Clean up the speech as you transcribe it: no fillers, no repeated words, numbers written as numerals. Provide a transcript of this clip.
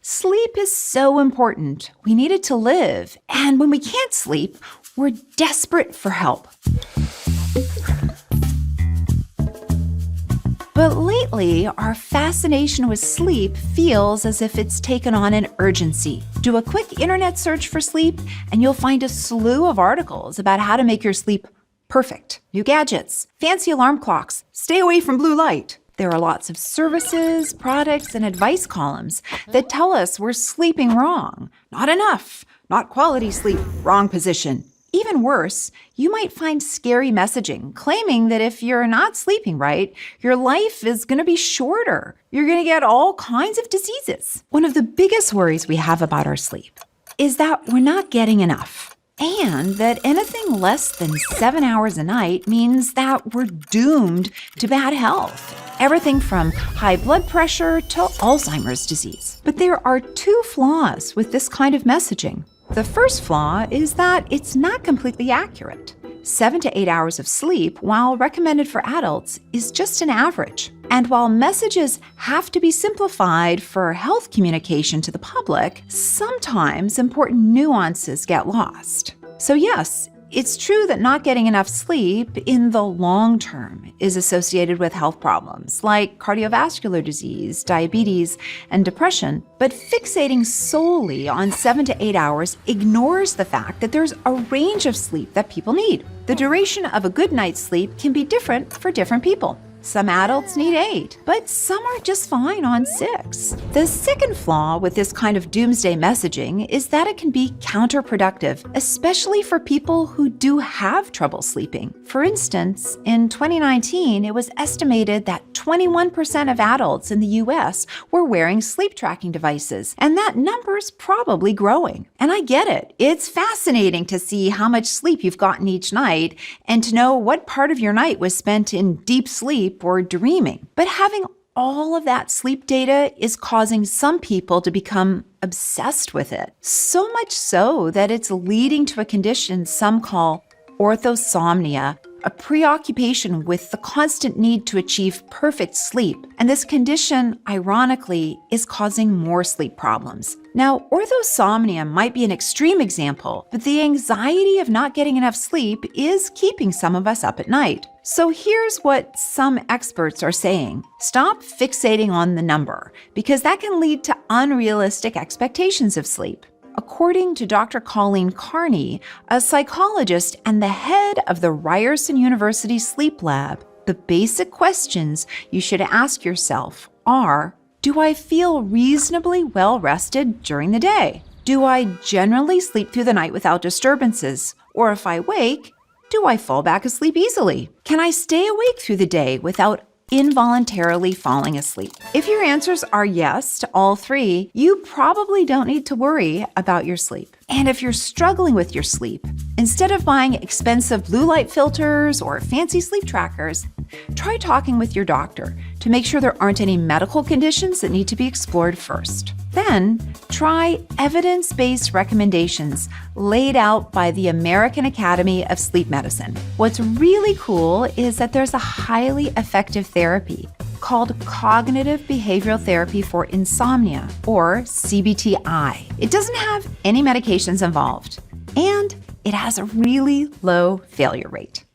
Sleep is so important. We need it to live. And when we can't sleep, we're desperate for help. But lately, our fascination with sleep feels as if it's taken on an urgency. Do a quick internet search for sleep, and you'll find a slew of articles about how to make your sleep perfect. New gadgets, fancy alarm clocks, stay away from blue light. There are lots of services, products, and advice columns that tell us we're sleeping wrong. Not enough, not quality sleep, wrong position. Even worse, you might find scary messaging claiming that if you're not sleeping right, your life is going to be shorter. You're going to get all kinds of diseases. One of the biggest worries we have about our sleep is that we're not getting enough, and that anything less than 7 hours a night means that we're doomed to bad health. Everything from high blood pressure to Alzheimer's disease. But there are two flaws with this kind of messaging. The first flaw is that it's not completely accurate. 7 to 8 hours of sleep, while recommended for adults, is just an average. And while messages have to be simplified for health communication to the public, sometimes important nuances get lost. So yes, it's true that not getting enough sleep in the long term is associated with health problems like cardiovascular disease, diabetes, and depression. But fixating solely on 7 to 8 hours ignores the fact that there's a range of sleep that people need. The duration of a good night's sleep can be different for different people. Some adults need 8, but some are just fine on 6. The second flaw with this kind of doomsday messaging is that it can be counterproductive, especially for people who do have trouble sleeping. For instance, in 2019, it was estimated that 21% of adults in the US were wearing sleep tracking devices, and that number's probably growing. And I get it. It's fascinating to see how much sleep you've gotten each night and to know what part of your night was spent in deep sleep or dreaming. But having all of that sleep data is causing some people to become obsessed with it. So much so that it's leading to a condition some call orthosomnia, a preoccupation with the constant need to achieve perfect sleep. And this condition, ironically, is causing more sleep problems. Now, orthosomnia might be an extreme example, but the anxiety of not getting enough sleep is keeping some of us up at night. So here's what some experts are saying. Stop fixating on the number, because that can lead to unrealistic expectations of sleep. According to Dr. Colleen Carney, a psychologist and the head of the Ryerson University Sleep Lab, the basic questions you should ask yourself are, do I feel reasonably well rested during the day? Do I generally sleep through the night without disturbances? Or if I wake, do I fall back asleep easily? Can I stay awake through the day without involuntarily falling asleep? If your answers are yes to all three, you probably don't need to worry about your sleep. And if you're struggling with your sleep, instead of buying expensive blue light filters or fancy sleep trackers, try talking with your doctor to make sure there aren't any medical conditions that need to be explored first. Then, try evidence-based recommendations laid out by the American Academy of Sleep Medicine. What's really cool is that there's a highly effective therapy called Cognitive Behavioral Therapy for Insomnia, or CBTI. It doesn't have any medications involved, and it has a really low failure rate.